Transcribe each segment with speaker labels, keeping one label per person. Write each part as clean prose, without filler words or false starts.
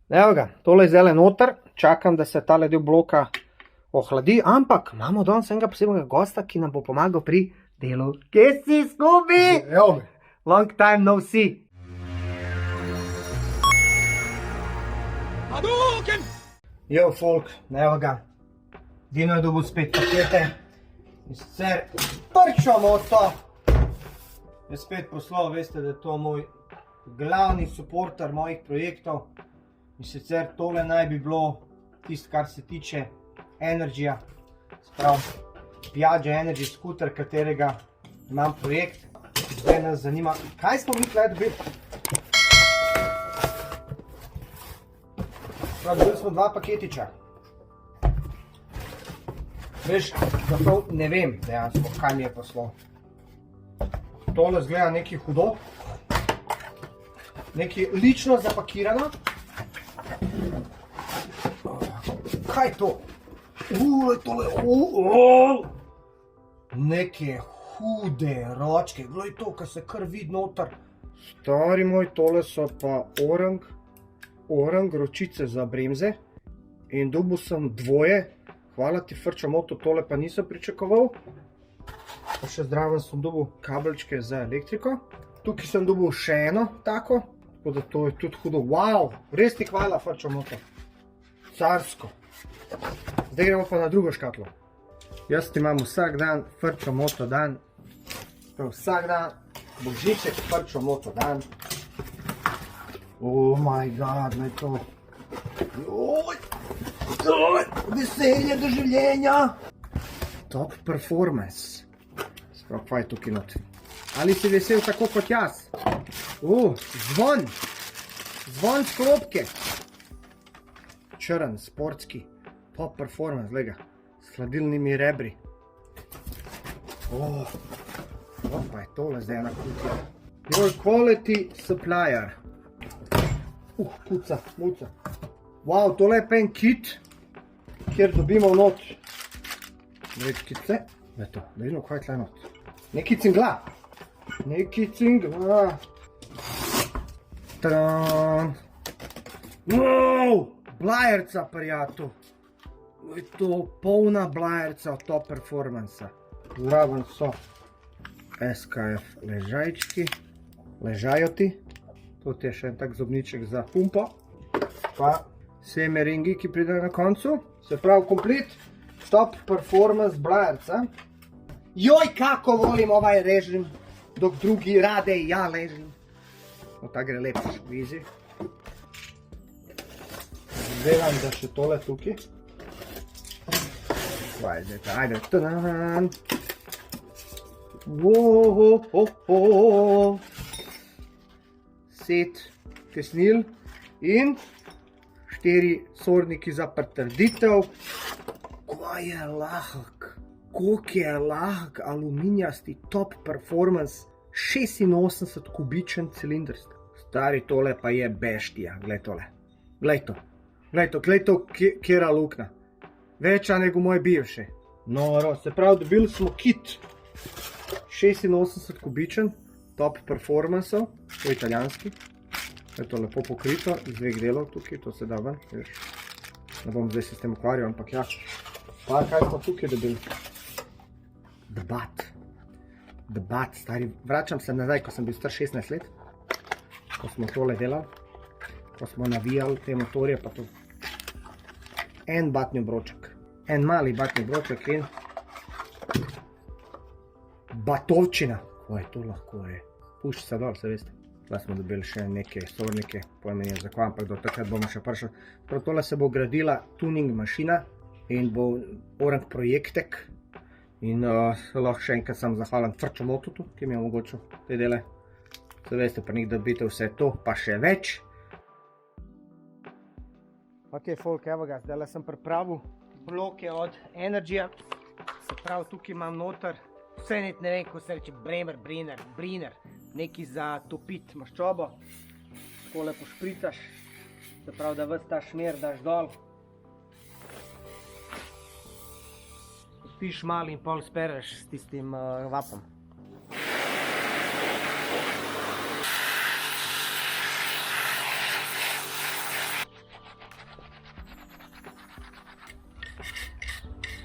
Speaker 1: Evo ga, tole je zdaj noter, čakam, da se tale del bloka ohladi, ampak imamo danes enega posebnega gosta, ki nam bo pomagal pri delu. Kje si, Scooby?
Speaker 2: Evo me.
Speaker 1: Long time no see. Jo, folk, evo ga. Dino je dobil spet pakete. In sicer prčo moto. Je spet poslal, veste, da je to moj glavni supporter mojih projektov. In sicer tole naj bi bilo tisto, kar se tiče Energyja. Sprav, Piaggio Energy skuter, katerega imam projekt. Zdaj nas zanima, kaj smo mi tukaj dobili? Dobili smo 2 paketiča. Veš, zato ne vem dejansko, kaj mi je poslal. Tole zgleda nekaj hudo. Nekaj lično zapakirano. Kaj je to? Tole, neke hude ročke. Glej to, kar se kar vidi noter. Stari moj, tole so pa orang ročice za bremze. In dobil sem 2. Hvala ti, Frčo Moto, tole pa nisem pričakoval. Pa še zdraven sem dobil kabelčke za elektriko. Tukaj sem dobil še eno tako. Tako da to je tudi hudo. Wow, res ti hvala, Frčo Moto. Carsko. Zdaj gremo pa na drugo škatlo. Jaz ti imam vsak dan Frčo Moto dan. Vsak dan božiček Frčo Moto dan. Oh my god, ne to. Veselje do življenja. Top performance. Sprav, kaj je tukaj not? Ali si vesel tako kot jaz? Zvon. Zvon s klopke. Črn, sportski. Top performance, gleda. S hladilnimi rebri. Pa je tole zdaj ena kutija. Your quality supplier. Kuca, muca. Wow, tole je pa en kit, kjer dobimo not vrečkice. Da je to, da vidimo, kaj je tle not. Neki cingla. Neki cingla. Tran. Wow, blajerca, prijatelj. Je to polna blajerca od top performansa. Zraven so SKF ležajčki. Ležajo ti. To je še en tak zobniček za pumpo. Pa seme ringi, ki pride na koncu. Se pravi, komplet top performance blajerca. Joj, kako volim ovaj režim, dok drugi rade, ja ležim. Ta gre lepš, easy. Zdevam, da še tole tukaj. Ajde, tadan. Set tesnil in 4 sorniki za pritrditev. Kaj je lahek, koliko je lahek aluminijasti top performance 86 kubičen cilindr. Stari, tole pa je beštija, glej tole. Glej to, kjera lukna. Večja nego moj bivši. Noro, se pravi, dobili smo kit 86 kubičen top performanceov, to je italijanski. Je to lepo pokrito iz 2 delov tukaj, to se da ven, veš. Ne bom zdaj se s tem ukvarjal, ampak ja. Pa kaj smo tukaj dobili? The Bat, stari. Vračam se nazaj, ko sem bil star 16 let. Ko smo tole delali. Ko smo navijali te motorje, pa to. En batni obroček. En mali batni obroček in batovčina. Kaj to lahko je? Pušči se dol, se veste. Tukaj smo dobili še neke sornike, pojmen je za kva, ampak do takrat bomo še prišli. Prav tole se bo gradila tuning mašina in bo orang projektek. In lahko še enkrat sem zahvalen Frčo Mototu, ki mi je omogočil te dele. Se veste, pa nekaj dobite vse to, pa še več. Ok, folk, evo ga, zdaj sem pripravil bloke od Energyja. Se pravi, tukaj imam noter, vse ne vem, ko se reče, briner, nekaj za topiti maščobo. Takole pošpricaš, se pravi, da ves ta šmer daš dol. Pustiš malo in pol spereš s tistim vapom.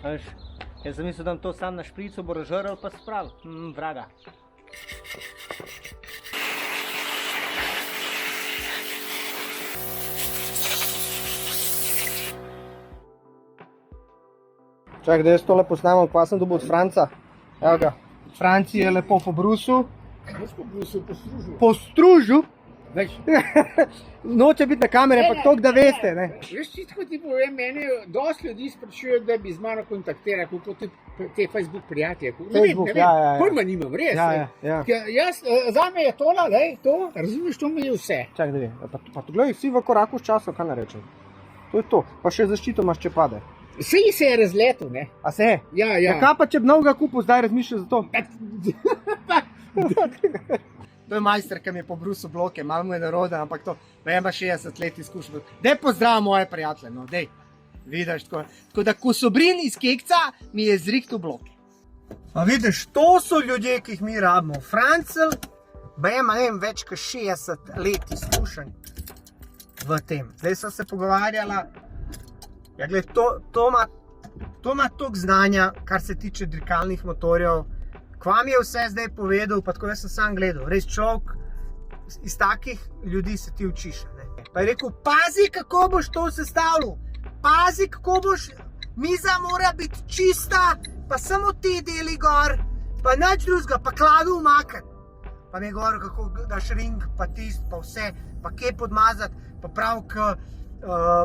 Speaker 2: Veš, jaz sem mislil, da to sam na šprico bo razžrl pa spravil. Vraga.
Speaker 1: Čak, da jaz tole posnamem, pa sem dobil od Franca. Evo ga, Franci je lepo pobrusil.
Speaker 3: Veš pobrusil, postružil.
Speaker 1: Postružil?
Speaker 3: Veš,
Speaker 1: Noče biti na kamere, ampak toliko, da veste, ne.
Speaker 3: veš, čisto ti povem, meni dosti ljudi sprašujejo, da bi z mano kontaktirali, kako te Facebook prijatelje.
Speaker 1: Facebook, ja.
Speaker 3: Pojma nimam, res.
Speaker 1: Ja.
Speaker 3: Jaz, zame je tole, to, razumeš, to mi je vse.
Speaker 1: Čak, da vi, pa to gledaj, vsi v koraku s časom, kaj narečem. To je to, pa še zaščito imaš, če pade.
Speaker 3: Sej se je razletel, ne?
Speaker 1: A se je?
Speaker 3: Ja.
Speaker 1: Kaj pa, če bi novega kupil, zdaj razmišljaš za to? To je majster, ki mi je pobrusil bloke, malo mu je naroda, ampak to, da ima 60 let izkušnjo. Dej pozdrav moje prijatelje, no, dej. Vidiš, tako da Kosobrin iz Kekca mi je zrihtel bloke. A vidiš, to so ljudje, ki jih mi rabimo. Francel, ima, ne vem, več kot 60 let izkušenj v tem. Zdaj so se pogovarjala, ja, gled, to ima toliko znanja, kar se tiče dirkalnih motorjev. Kva mi je vse zdaj povedal, pa tako jaz sem sam gledal. Res človek, iz takih ljudi se ti učiš. Ne? Pa je rekel, pazi, kako boš to sestavljal. Pazi, kako boš, miza mora biti čista, pa samo ti deli gor, pa nič drugega, pa kladu umakati. Pa mi je govoril, kako daš ring, pa tist, pa vse, pa kje podmazati, pa prav,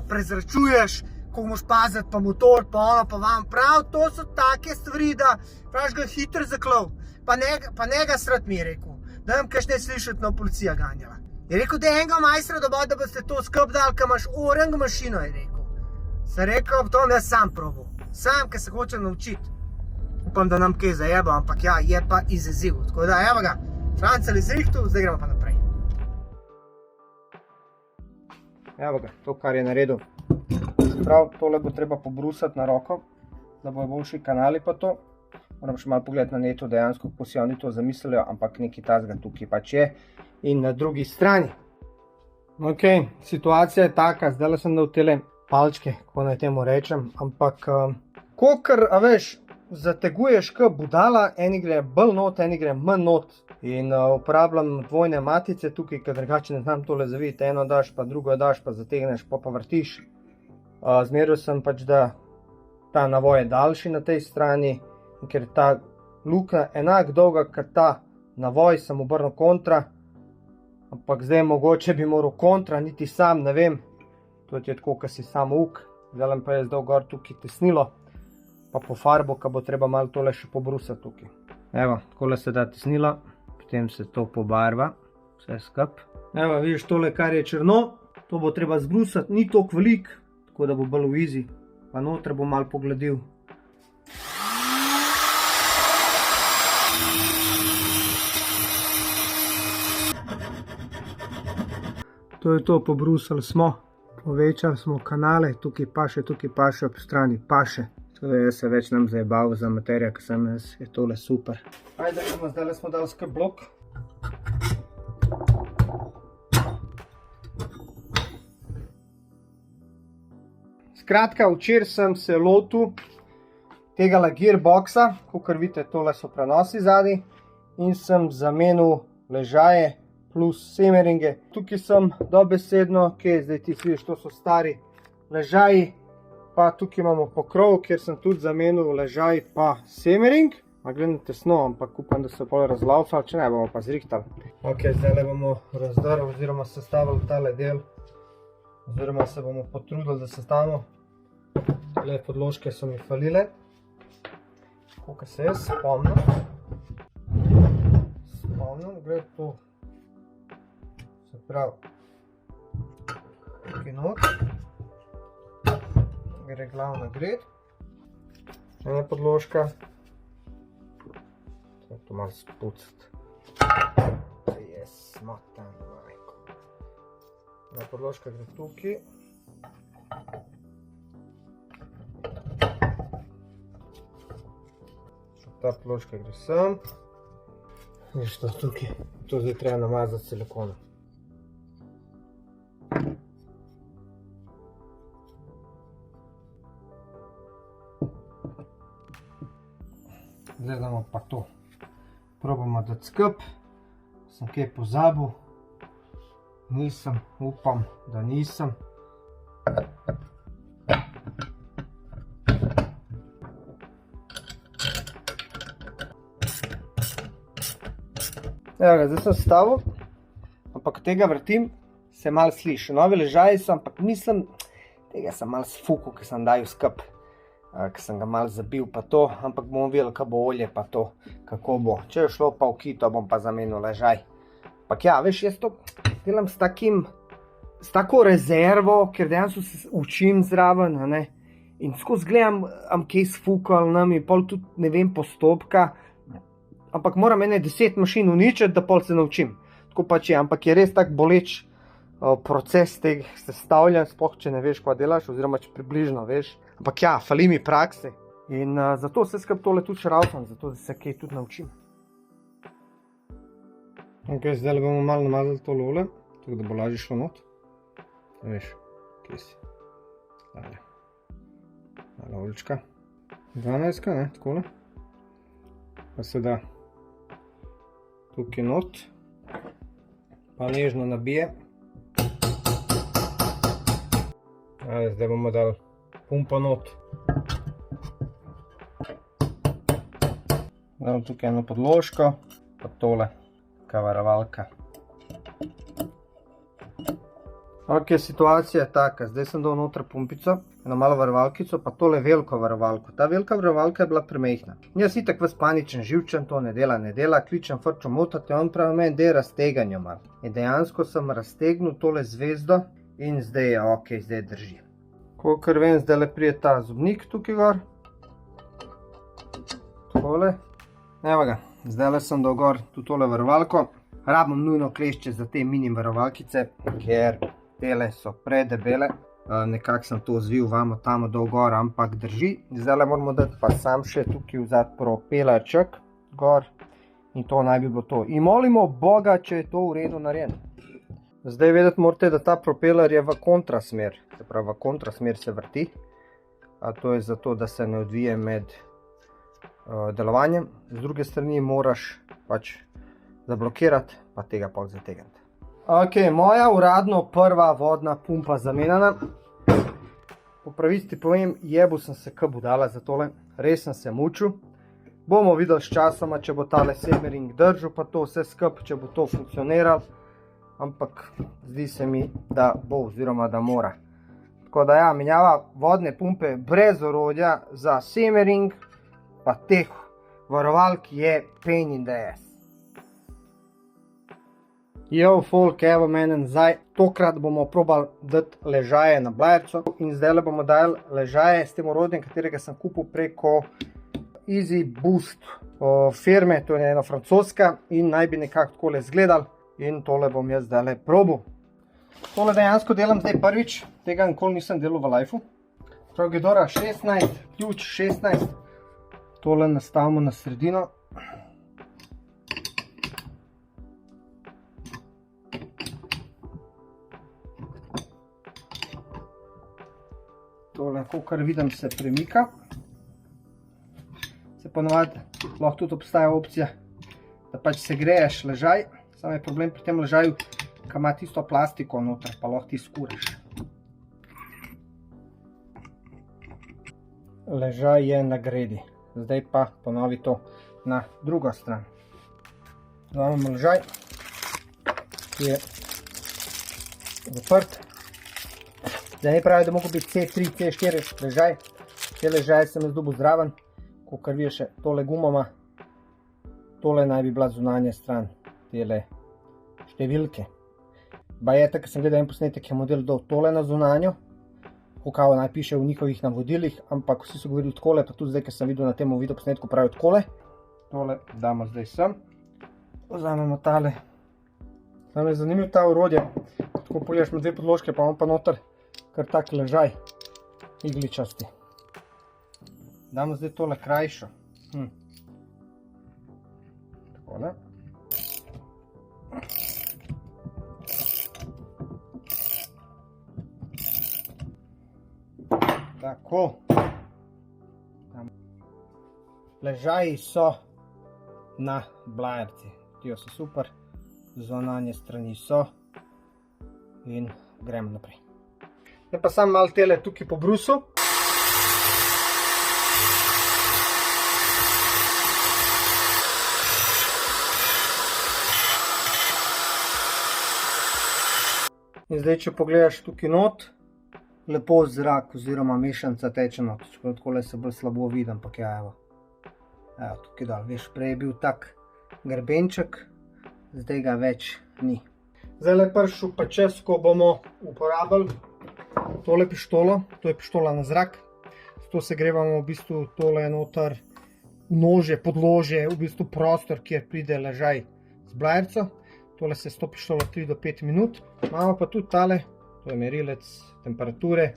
Speaker 1: prezračuješ, ko moš paziti, pa motor, pa ono, pa vam. Prav, to so take stvari, da praviš ga hitro zaklov. Pa njega srat mi je rekel, da vam kakšne slišati, no policija ganjala. Je rekel, da je enega majstra dobil, da boste to skup dal, ka imaš orang mašino, je rekel. Sem rekel, to ne sam probal. Sam, ki se hoče naučiti. Upam, da nam kaj zajeba, ampak ja, je pa izziv. Tako da, evo ga, Francel izrihtu, zdaj gremo pa naprej. Evo ga, to, kar je naredil. Prav, tole bo treba pobrusati na roko, da bojo boljši kanali pa to. Moram še malo pogledati na netu, dejansko, kako si oni to zamislili, ampak nekaj tazga tukaj pač je. In na drugi strani. Ok, situacija je taka, zdaj sem dal tele palčke, kako naj temu rečem, ampak kokor, a veš, zateguješ k budala, eni gre bolj not, eni gre manj not. In uporabljam dvojne matice tukaj, ker drugače ne znam tole zaviti. Eno daš, pa drugo daš, pa zategneš, pa vrtiš. Zmeril sem pač, da ta navoj je daljši na tej strani, ker ta luknja enak dolga, kot ta navoj, sem obrnil kontra, ampak zdaj mogoče bi moral kontra, niti sam, ne vem, to je tako, ko si sam uk, zdaj pa je zdaj gor tukaj tesnilo, pa po farbo, ko bo treba malo tole še pobrusati tukaj. Evo, takole se da tesnilo, potem se to pobarva, vse skup. Evo, vidiš tole, kar je črno, to bo treba zbrusati, ni toliko velik, tako da bo bolj v easy, pa noter bo malo pogladil. To je to, pobrusali smo, povečali smo kanale, tukaj paše, ob strani paše. Tako da jaz se več nam zajebaval za materijo, ker sem jaz, je tole super. Ajde, zdaj smo dali skup blok. Skratka, včeraj sem se lotil tegala gearboxa, kakor vidite, tole so prenosi zadaj, in sem zamenil ležaje plus semeringe. Tukaj sem dobesedno, zdaj ti vidiš, to so stari ležaji, pa tukaj imamo pokrov, kjer sem tudi zamenil ležaj pa semering. Gledam tesno, ampak upam, da se pol razlaufali, če ne bomo pa zrihtali. Ok, zdaj bomo razdarili oziroma sestavili tale del, oziroma se bomo potrudili, da sestavimo. Tele podložke so mi falile, koliko se jaz spomnim, gre to, se pravi, tukaj not, gre glavna gred, ena podložka, treba to malo spucati, je smotan, majko. Ena podložka gre tukaj, ta ploška gre sem. Vidiš to tukaj, to zdaj treba namazati silikonom. Zdaj damo pa to. Probamo dati skup. Sem kaj pozabil. Nisem, upam, da nisem. Evo ga, zdaj sem stavil, ampak tega vrtim, se malo sliši. Novi ležaji so, ampak mislim, tega sem malo sfukal, ki sem dajal skup, ki sem ga malo zabil pa to, ampak bomo videli, kaj bo olje pa to, kako bo. Če je šlo pa v kito, bom pa zamenil ležaj. Ampak ja, veš, jaz to delam s tako rezervo, ker dejansko se učim zraven, ne? In skozi gledam, kaj sfukal nam in pol tudi, ne vem, postopka, ampak moram ene 10 mašin uničiti, da pol se naučim. Tako pač je, ampak je res tak boleč proces tega sestavljanja, sploh če ne veš, kaj delaš, oziroma če približno veš. Ampak ja, fali mi prakse. In zato se skupaj tole tudi šraufam, zato da se kaj tudi naučim. Ok, zdaj bomo malo namazali to olje, tako da bo lažje šlo not. Veš, kje si. Tale. Malo oljčka. 12, ne, takole. Pa se da tukaj not, pa nežno nabije. Zdaj bomo dali pumpo not. Dam tukaj eno podložko, pa tole, varovalka. Ok, situacija je taka, zdaj sem dal noter pumpico, eno malo varovalkico, pa tole veliko varovalko. Ta velika varovalka je bila premehna. Jaz itak ves paničen, živčen, to ne dela, kličem Frčo motati, on pravi meni, dej razteganjo malo. In dejansko sem raztegnil tole zvezdo in zdaj je ok, zdaj drži. Kolikor vem, zdaj le prije ta zobnik tukaj gor. Tole. Evo ga, zdaj le sem dal gor tudi tole varovalko. Rabim nujno klešče za te mini varovalkice, ker tele so predebele. Nekako sem to zvil vamo tamo dol gor, ampak drži. Zdaj le moramo dati pa sam še tukaj vzad propelerček gor. In to naj bi bilo to. In molimo Boga, če je to v redu narejeno. Zdaj vedeti morate, da ta propeler je v kontrasmer. Se pravi, v kontrasmer se vrti. To je zato, da se ne odvije med delovanjem. Z druge strani moraš pač zablokirati, pa tega pa zategniti. Ok, moja uradno prva vodna pumpa zamenjana. Po pravici povem, jebil sem se k budala za tole. Res sem se mučil. Bomo videli s časoma, če bo tale semering držal, pa to vse skup, če bo to funkcioniralo. Ampak zdi se mi, da bo, oziroma da mora. Tako da ja, menjava vodne pumpe brez orodja za semering, pa teh varovalk je pain in the ass. Yo, folk, evo mene nazaj. Tokrat bomo probali dati ležaje na blajerco in zdaj bomo dali ležaje s tem orodjem, katerega sem kupil preko Easy Boost firme, to je ena francoska in naj bi nekako takole izgledal in tole bom jaz zdaj probal. Tole dejansko delam zdaj prvič, tega nikoli nisem delal v lifeu. Prav Gedora 16, ključ 16, tole nastavimo na sredino. Tole, kakor vidim, se premika. Se ponovadi lahko tudi obstaja opcija, da pač segreješ ležaj. Samo je problem pri tem ležaju, ki ima tisto plastiko noter, pa lahko ti skuraš. Ležaj je na gredi. Zdaj pa ponovi to na drugo stran. Vzamemo ležaj, ki je zaprt. Zdaj ne pravi, da mogo biti C3, C4 ležaj. Te ležaje sem jaz dobil zraven, kakor vidiš še tole gumama. Tole naj bi bila zunanja stran, tele številke. Bajeta, ko sem gledal en posnetek, je model dal tole na zunanjo, kako naj piše v njihovih navodilih, ampak vsi so govorili takole, pa tudi zdaj, ko sem videl na tem videoposnetku, pravi takole. Tole damo zdaj sem. Vzamemo tale. Nam je zanimiv ta orodje, tako polješ med dve podložke, pa imam pa noter kar tak ležaj, igličasti. Damo zdaj tole krajšo. Takole. Tako. Ležaji so na blajerci. Tijo so super, zunanje strani so in gremo naprej. Zdaj pa sam malo tele tukaj po brusu. In zdaj, če pogledaš tukaj not, lepo zrak oziroma mešanca teče not. Čeprav takole se bolj slabo vidi, ampak ja, evo. Evo, tukaj dol. Veš, prej je bil tak grbenček, zdaj ga več ni. Zdaj le pršu pa čez, ko bomo uporabili tole pištolo. To je pištola na zrak. Zato se grevamo v bistvu tole noter nože, podlože, v bistvu prostor, kjer pride ležaj z blajerco. Tole se s to pištolo 3 do 5 minut. Imamo pa tudi tale, to je merilec temperature,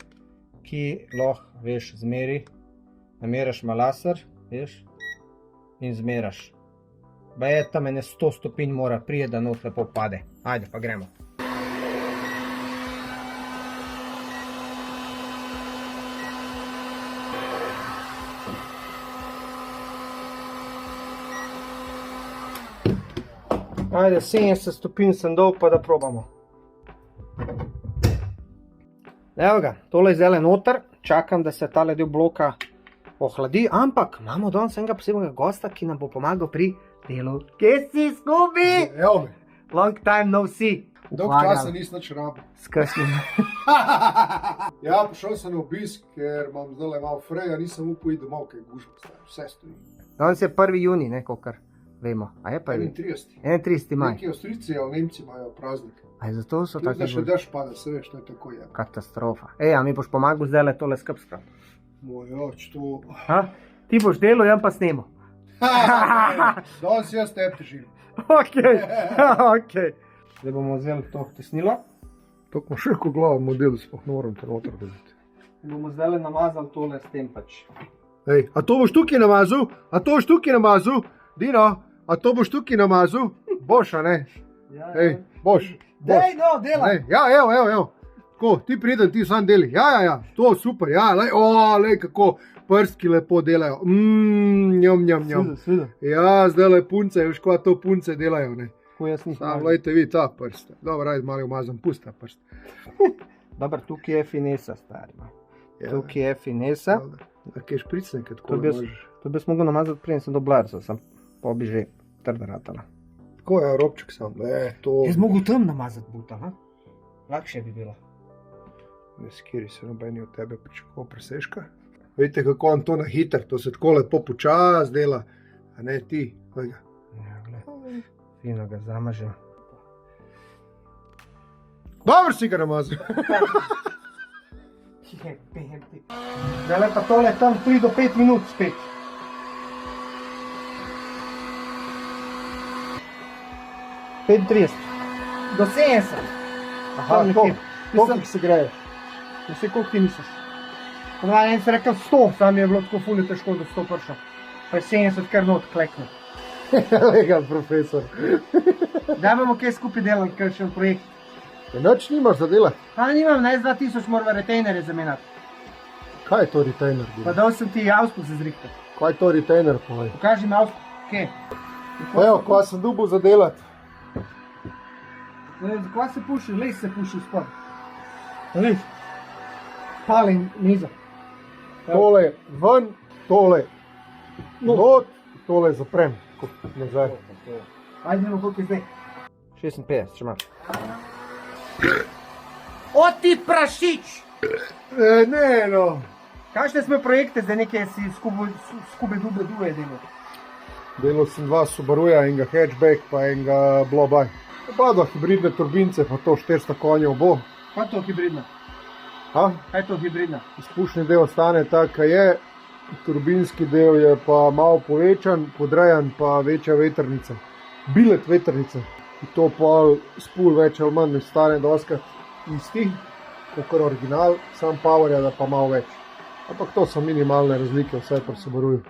Speaker 1: ki lahko, veš, zmeri. Nameraš ima laser, veš, in zmeraš. Baje tam ene 100 stopinj mora prije, da not lepo pade. Ajde, pa gremo. Ajde, 70 stopinj sem dol, pa da probamo. Evo ga, tole je zdaj noter, čakam, da se tale del bloka ohladi, ampak imamo danes enega posebnega gosta, ki nam bo pomagal pri delu. Kje si, Scooby?
Speaker 4: Evo me,
Speaker 1: Long time no see.
Speaker 4: dolg časa nisem nič rabil.
Speaker 1: Skrsni.
Speaker 4: Ja, prišel sem na obisk, ker imam zdaj malo freja, nisem upal iti domov, ker je gužva postaja, vse stoji.
Speaker 1: Danes je 1. junij, ne, kakor vemo. A je 1.
Speaker 4: 31.
Speaker 1: 31. maj.
Speaker 4: Neki Avstrijci ali Nemci imajo praznik.
Speaker 1: A je zato so
Speaker 4: Tudi
Speaker 1: tako
Speaker 4: da še dež pada, se veš, to je tako je.
Speaker 1: katastrofa. Ej, a mi boš pomagal zdaj le tole skrb spraviti?
Speaker 4: Moj oč, to...
Speaker 1: Ha? Ti boš delal, jaz pa snemo.
Speaker 4: Danes jaz tebi težim.
Speaker 1: Okej, okej. Zdaj bomo vzeli to tesnilo.
Speaker 4: Tako še ko glavo model, sploh ne moram te noter deliti.
Speaker 1: In bomo zdaj namazali tole s tem pač.
Speaker 4: Ej, a to boš tukaj namazal? A to boš tukaj namazal? Dino, a to boš tukaj namazal? Boš, a ne?
Speaker 1: Ja,
Speaker 4: Ej, boš.
Speaker 1: Dej, no, delaj.
Speaker 4: Ej, ja, evo. Tako, ti pridem, ti sam deli. Ja, to super, ja, lej, kako prstki lepo delajo. Njom.
Speaker 1: Sveda.
Speaker 4: Ja, zdaj le punce, veš, kva to punce delajo, ne.
Speaker 1: Ko jaz nisem.
Speaker 4: Sam, lejte vi ta prst. Dobro, ajde, malo umazam, pusta prst.
Speaker 1: Dobro, tukaj je finesa, stari.
Speaker 4: Ja,
Speaker 1: Tukaj je finesa.
Speaker 4: a kaj špricne, kad
Speaker 1: To
Speaker 4: tako
Speaker 1: bi jaz,
Speaker 4: možeš.
Speaker 1: to bi jaz mogel namazati, preden sem do blarca, sem pa bi že trda ratala.
Speaker 4: Tako je, robček sam, to...
Speaker 1: Jaz mogel tam namazati buta, ha? Lakše bi bilo.
Speaker 4: Ne skiri se nobeni od tebe pričakoval presežka. Vidite, kako on to na hiter, to se tako lepo počas dela, a ne ti. Glej ga.
Speaker 1: Ja, gled. Fino ga zamažem.
Speaker 4: Dobro si ga namazal.
Speaker 1: Zdaj pa tole tam 3 do 5 minut spet. Do 70.
Speaker 4: Aha, koliko se greje?
Speaker 1: Ne vse koliko ti misliš. Ponavljaj, en si rekel 100, sam je bilo tako ful težko do 100 prišel. Pa je 70 kar not klekne.
Speaker 4: Lega, profesor.
Speaker 1: Daj bomo kaj skupaj delali, kakšen projekt.
Speaker 4: Noč nimaš za delati.
Speaker 1: Pa nimam, na S2000 moram retainerje zamenjati.
Speaker 4: Kaj je to retainer?
Speaker 1: Pa dal sem ti avsko za zrihtati.
Speaker 4: Kaj je to retainer, povej?
Speaker 1: Pokaži mi avsko, kje?
Speaker 4: Evo, ko sem dubal za delati.
Speaker 1: Zakaj se puši? Les se puši spod. Les. Pali niza.
Speaker 4: Tole ven, tole not, tole zaprem. Nazaj.
Speaker 1: Ajde, vidimo, koliko je zdaj. 56, če imaš. O ti prašič!
Speaker 4: Ne, no.
Speaker 1: Kakšne smo projekte zdaj nekaj si skupaj dube delal?
Speaker 4: Delal sem 2 Subaruja, enega hatchback pa enega Blobaj. Pa 2 hibridne turbince, pa to 400 konjev bo.
Speaker 1: Kaj je to hibridna?
Speaker 4: Ha?
Speaker 1: Kaj je to hibridna?
Speaker 4: Izpušni del ostane tak, kaj je. Turbinski del je pa malo povečan, podrejan pa večja vetrnica. Bilet vetrnica. In to pa spul več ali manj stane doskrat isti, kakor original, sam powerja da pa malo več. Ampak to so minimalne razlike, vse pri Subaruju.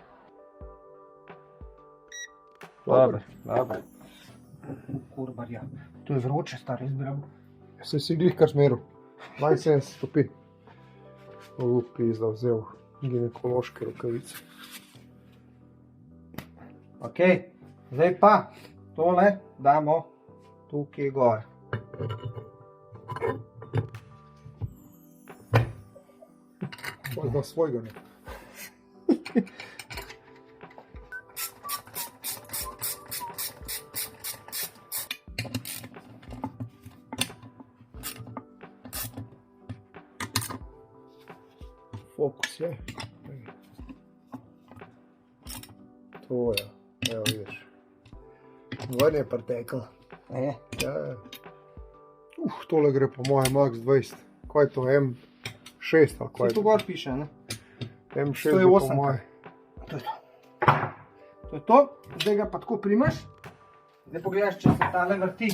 Speaker 1: Dobre. Kurbarja. To je vroče, star, jaz bi rabo.
Speaker 4: Se si glih kar smeru. 72 stopinj. Pizda vzel ginekološke rokavice.
Speaker 1: Ok, zdaj pa tole damo tukaj gor.
Speaker 4: Da svojega ne. Fokus je. To je, evo vidiš. Ven je preteklo.
Speaker 1: Je.
Speaker 4: Ja. Tole gre po mojem max 20. Kaj je to, M6 ali kaj
Speaker 1: Vse tu gor piše, ne?
Speaker 4: M6
Speaker 1: To je
Speaker 4: je po
Speaker 1: 8.
Speaker 4: moje.
Speaker 1: To je to. To je to, zdaj ga pa tako primaš. Zdaj pogledaš, če se tale vrti.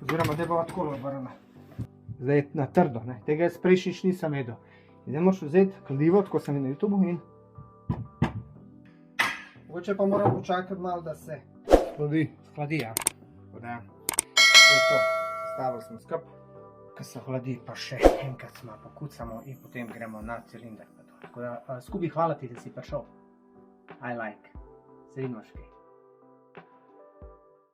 Speaker 1: Oziroma, zdaj bova tako obrnila. Zdaj je na trdo, ne? Tega jaz prejšnjič nisem jedel. Zdaj moraš vzeti kladivo, tako sem na YouTubeu in... Mogoče pa moram počakati malo, da se skladi, ja. Tako da, to je to. Stavil sem skup. Ko se hladi, pa še enkrat malo pokucamo in potem gremo na cilinder. Tako da, Skubi, hvala ti, da si prišel. I like. Se vidimo še kaj.